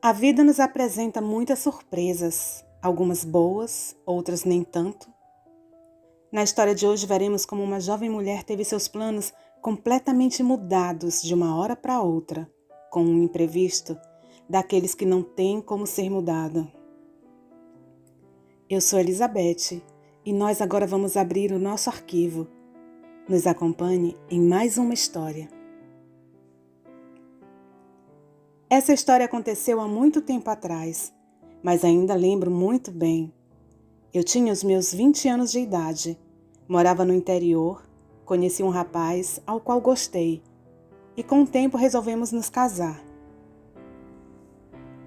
A vida nos apresenta muitas surpresas, algumas boas, outras nem tanto. Na história de hoje veremos como uma jovem mulher teve seus planos completamente mudados de uma hora para outra, com um imprevisto daqueles que não têm como ser mudado. Eu sou Elizabeth e nós agora vamos abrir o nosso arquivo. Nos acompanhe em mais uma história. Essa história aconteceu há muito tempo atrás, mas ainda lembro muito bem. Eu tinha os meus 20 anos de idade, morava no interior, conheci um rapaz ao qual gostei e com o tempo resolvemos nos casar.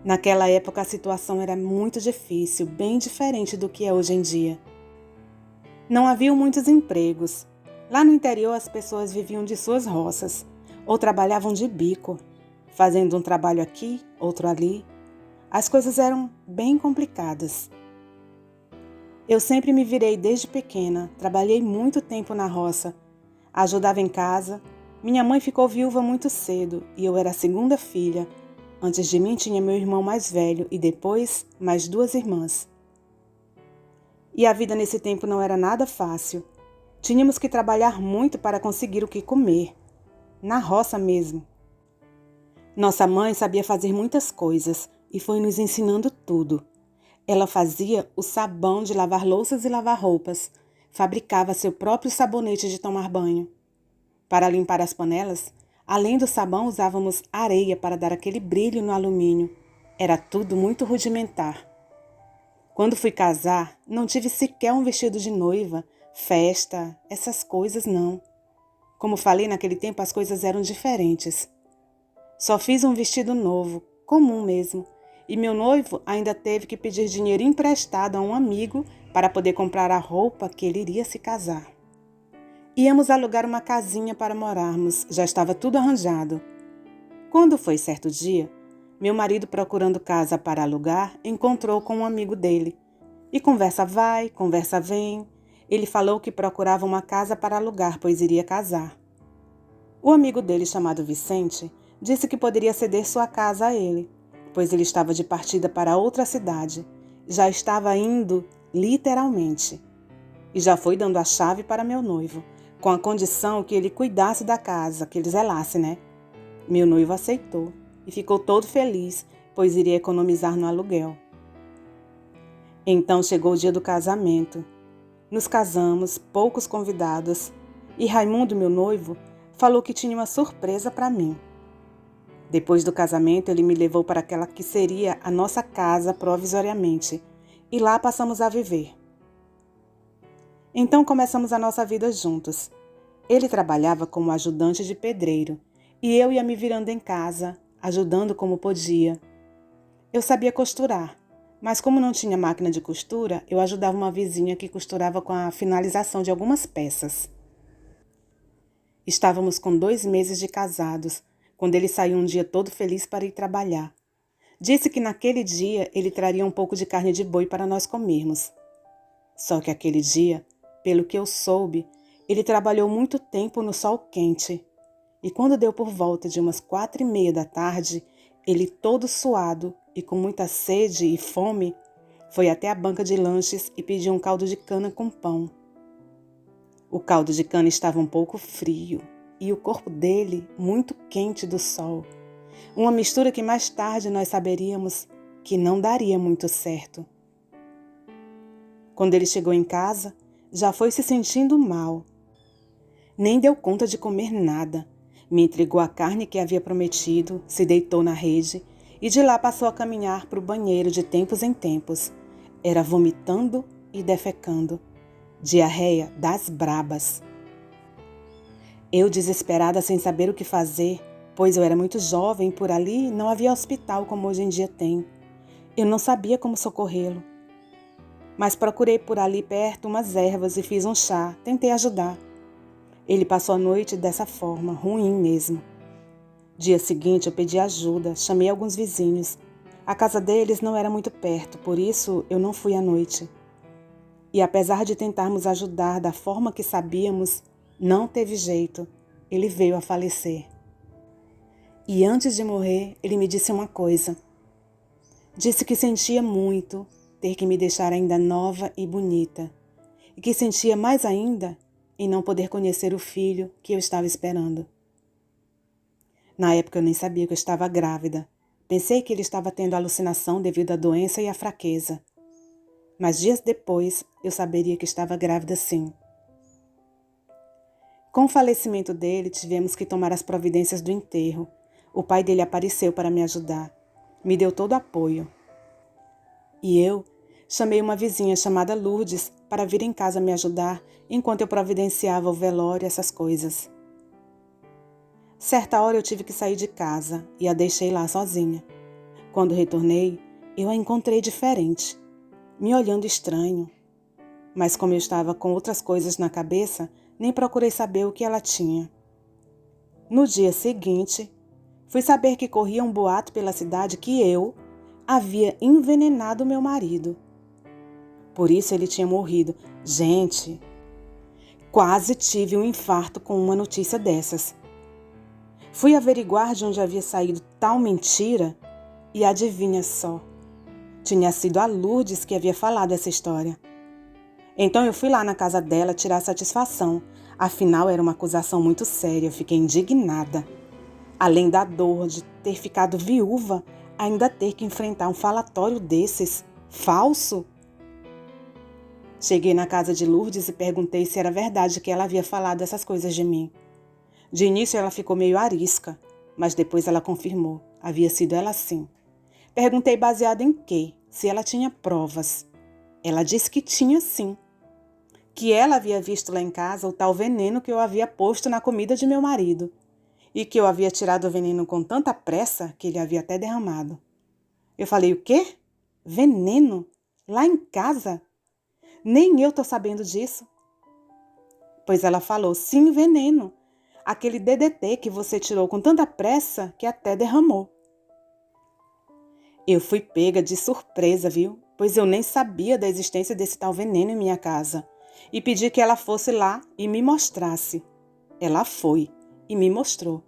Naquela época a situação era muito difícil, bem diferente do que é hoje em dia. Não haviam muitos empregos. Lá no interior as pessoas viviam de suas roças ou trabalhavam de bico, fazendo um trabalho aqui, outro ali. As coisas eram bem complicadas. Eu sempre me virei desde pequena, trabalhei muito tempo na roça, ajudava em casa. Minha mãe ficou viúva muito cedo e eu era a segunda filha. Antes de mim tinha meu irmão mais velho e depois mais 2 irmãs. E a vida nesse tempo não era nada fácil. Tínhamos que trabalhar muito para conseguir o que comer, na roça mesmo. Nossa mãe sabia fazer muitas coisas e foi nos ensinando tudo. Ela fazia o sabão de lavar louças e lavar roupas, fabricava seu próprio sabonete de tomar banho. Para limpar as panelas, além do sabão, usávamos areia para dar aquele brilho no alumínio. Era tudo muito rudimentar. Quando fui casar, não tive sequer um vestido de noiva, festa, essas coisas não. Como falei, naquele tempo as coisas eram diferentes. Só fiz um vestido novo, comum mesmo, e meu noivo ainda teve que pedir dinheiro emprestado a um amigo para poder comprar a roupa que ele iria se casar. Íamos alugar uma casinha para morarmos, já estava tudo arranjado. Quando foi certo dia, meu marido, procurando casa para alugar, encontrou com um amigo dele. E conversa vai, conversa vem. Ele falou que procurava uma casa para alugar, pois iria casar. O amigo dele, chamado Vicente, disse que poderia ceder sua casa a ele, pois ele estava de partida para outra cidade. Já estava indo, literalmente. E já foi dando a chave para meu noivo, com a condição que ele cuidasse da casa, que ele zelasse, né? Meu noivo aceitou e ficou todo feliz, pois iria economizar no aluguel. Então chegou o dia do casamento. Nos casamos, poucos convidados, e Raimundo, meu noivo, falou que tinha uma surpresa para mim. Depois do casamento, ele me levou para aquela que seria a nossa casa provisoriamente, e lá passamos a viver. Então começamos a nossa vida juntos. Ele trabalhava como ajudante de pedreiro, e eu ia me virando em casa, ajudando como podia. Eu sabia costurar, mas como não tinha máquina de costura, eu ajudava uma vizinha que costurava com a finalização de algumas peças. Estávamos com 2 meses de casados, quando ele saiu um dia todo feliz para ir trabalhar. Disse que naquele dia ele traria um pouco de carne de boi para nós comermos. Só que aquele dia, pelo que eu soube, ele trabalhou muito tempo no sol quente. E quando deu por volta de umas 4:30 da tarde, ele todo suado e com muita sede e fome, foi até a banca de lanches e pediu um caldo de cana com pão. O caldo de cana estava um pouco frio e o corpo dele muito quente do sol. Uma mistura que mais tarde nós saberíamos que não daria muito certo. Quando ele chegou em casa, já foi se sentindo mal. Nem deu conta de comer nada. Me entregou a carne que havia prometido, se deitou na rede e de lá passou a caminhar para o banheiro de tempos em tempos. Era vomitando e defecando. Diarreia das brabas. Eu, desesperada, sem saber o que fazer, pois eu era muito jovem e por ali não havia hospital como hoje em dia tem. Eu não sabia como socorrê-lo. Mas procurei por ali perto umas ervas e fiz um chá, tentei ajudar. Ele passou a noite dessa forma, ruim mesmo. Dia seguinte eu pedi ajuda, chamei alguns vizinhos. A casa deles não era muito perto, por isso eu não fui à noite. E apesar de tentarmos ajudar da forma que sabíamos, não teve jeito. Ele veio a falecer. E antes de morrer, ele me disse uma coisa. Disse que sentia muito ter que me deixar ainda nova e bonita, e que sentia mais ainda em não poder conhecer o filho que eu estava esperando. Na época eu nem sabia que eu estava grávida. Pensei que ele estava tendo alucinação devido à doença e à fraqueza. Mas dias depois eu saberia que estava grávida sim. Com o falecimento dele, tivemos que tomar as providências do enterro. O pai dele apareceu para me ajudar. Me deu todo o apoio. E eu chamei uma vizinha chamada Lourdes para vir em casa me ajudar enquanto eu providenciava o velório e essas coisas. Certa hora eu tive que sair de casa e a deixei lá sozinha. Quando retornei, eu a encontrei diferente, me olhando estranho. Mas como eu estava com outras coisas na cabeça, nem procurei saber o que ela tinha. No dia seguinte, fui saber que corria um boato pela cidade que eu havia envenenado meu marido. Por isso ele tinha morrido. Gente, quase tive um infarto com uma notícia dessas. Fui averiguar de onde havia saído tal mentira e adivinha só, tinha sido a Lourdes que havia falado essa história. Então eu fui lá na casa dela tirar satisfação, afinal era uma acusação muito séria, eu fiquei indignada. Além da dor de ter ficado viúva, ainda ter que enfrentar um falatório desses, falso. Cheguei na casa de Lourdes e perguntei se era verdade que ela havia falado essas coisas de mim. De início ela ficou meio arisca, mas depois ela confirmou. Havia sido ela sim. Perguntei baseado em quê? Se ela tinha provas. Ela disse que tinha sim. Que ela havia visto lá em casa o tal veneno que eu havia posto na comida de meu marido. E que eu havia tirado o veneno com tanta pressa que ele havia até derramado. Eu falei, o quê? Veneno? Lá em casa? Nem eu tô sabendo disso. Pois ela falou, sim, veneno. Aquele DDT que você tirou com tanta pressa que até derramou. Eu fui pega de surpresa, viu? Pois eu nem sabia da existência desse tal veneno em minha casa. E pedi que ela fosse lá e me mostrasse. Ela foi e me mostrou.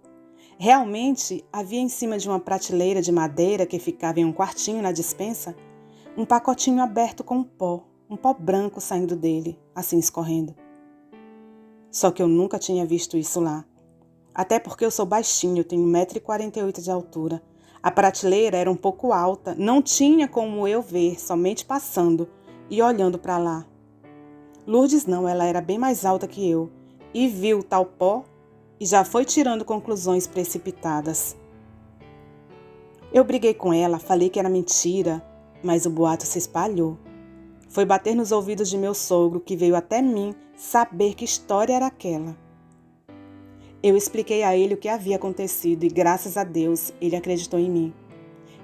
Realmente, havia em cima de uma prateleira de madeira que ficava em um quartinho na despensa, um pacotinho aberto com um pó branco saindo dele, assim escorrendo. Só que eu nunca tinha visto isso lá. Até porque eu sou baixinho, tenho 1,48 m de altura. A prateleira era um pouco alta, não tinha como eu ver, somente passando e olhando para lá. Lourdes não, ela era bem mais alta que eu, e viu o tal pó e já foi tirando conclusões precipitadas. Eu briguei com ela, falei que era mentira, mas o boato se espalhou. Foi bater nos ouvidos de meu sogro, que veio até mim saber que história era aquela. Eu expliquei a ele o que havia acontecido e, graças a Deus, ele acreditou em mim.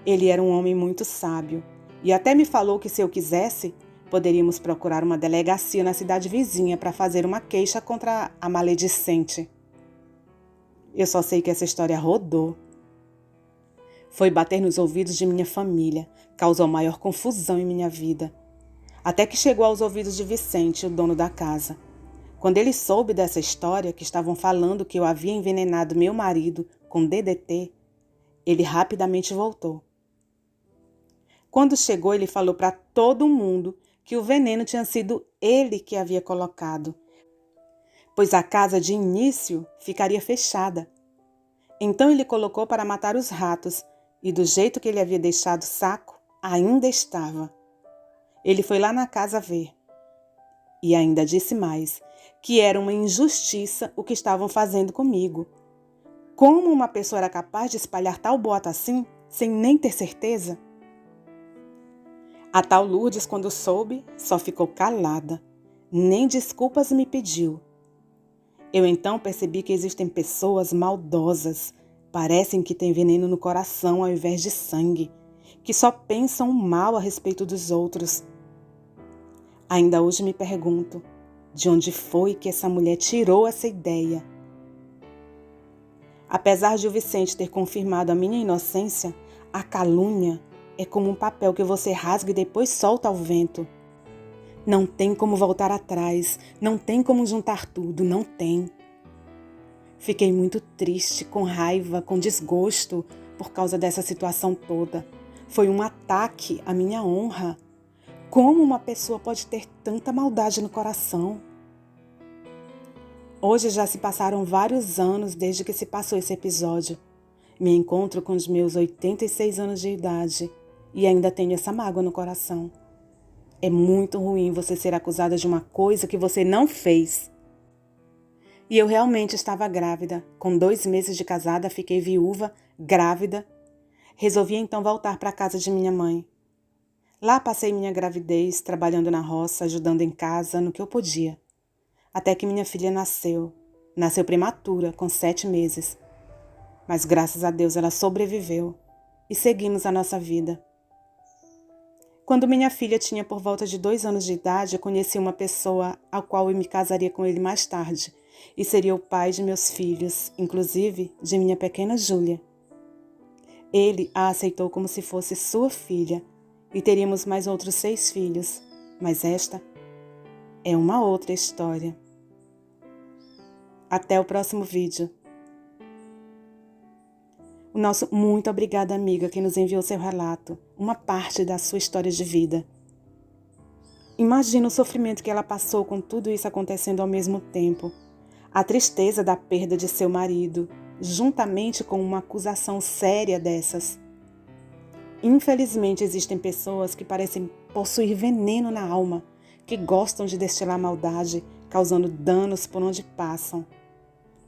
Ele era um homem muito sábio e até me falou que, se eu quisesse, poderíamos procurar uma delegacia na cidade vizinha para fazer uma queixa contra a maledicente. Eu só sei que essa história rodou. Foi bater nos ouvidos de minha família, causou maior confusão em minha vida. Até que chegou aos ouvidos de Vicente, o dono da casa. Quando ele soube dessa história, que estavam falando que eu havia envenenado meu marido com DDT, ele rapidamente voltou. Quando chegou, ele falou para todo mundo que o veneno tinha sido ele que havia colocado, pois a casa de início ficaria fechada. Então ele colocou para matar os ratos e, do jeito que ele havia deixado o saco, ainda estava. Ele foi lá na casa ver. E ainda disse mais, que era uma injustiça o que estavam fazendo comigo. Como uma pessoa era capaz de espalhar tal boato assim, sem nem ter certeza? A tal Lourdes, quando soube, só ficou calada. Nem desculpas me pediu. Eu então percebi que existem pessoas maldosas, parecem que têm veneno no coração ao invés de sangue, que só pensam mal a respeito dos outros. Ainda hoje me pergunto, de onde foi que essa mulher tirou essa ideia? Apesar de o Vicente ter confirmado a minha inocência, a calúnia é como um papel que você rasga e depois solta ao vento. Não tem como voltar atrás, não tem como juntar tudo, não tem. Fiquei muito triste, com raiva, com desgosto por causa dessa situação toda. Foi um ataque à minha honra. Como uma pessoa pode ter tanta maldade no coração? Hoje já se passaram vários anos desde que se passou esse episódio. Me encontro com os meus 86 anos de idade e ainda tenho essa mágoa no coração. É muito ruim você ser acusada de uma coisa que você não fez. E eu realmente estava grávida. Com 2 meses de casada, fiquei viúva, grávida. Resolvi então voltar para a casa de minha mãe. Lá passei minha gravidez, trabalhando na roça, ajudando em casa, no que eu podia. Até que minha filha nasceu. Nasceu prematura, com 7 meses. Mas graças a Deus ela sobreviveu e seguimos a nossa vida. Quando minha filha tinha por volta de 2 anos de idade, eu conheci uma pessoa ao qual eu me casaria com ele mais tarde e seria o pai de meus filhos, inclusive de minha pequena Júlia. Ele a aceitou como se fosse sua filha e teríamos mais outros 6 filhos, mas esta é uma outra história. Até o próximo vídeo. O nosso muito obrigada, amiga, que nos enviou seu relato, uma parte da sua história de vida. Imagina o sofrimento que ela passou com tudo isso acontecendo ao mesmo tempo. A tristeza da perda de seu marido, juntamente com uma acusação séria dessas. Infelizmente, existem pessoas que parecem possuir veneno na alma, que gostam de destilar maldade, causando danos por onde passam.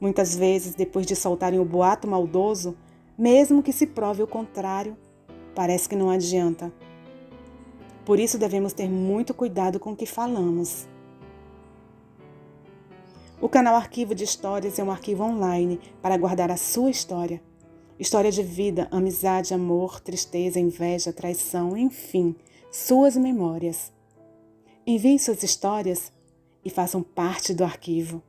Muitas vezes, depois de soltarem o boato maldoso, mesmo que se prove o contrário, parece que não adianta. Por isso devemos ter muito cuidado com o que falamos. O canal Arquivo de Histórias é um arquivo online para guardar a sua história. História de vida, amizade, amor, tristeza, inveja, traição, enfim, suas memórias. Enviem suas histórias e façam parte do arquivo.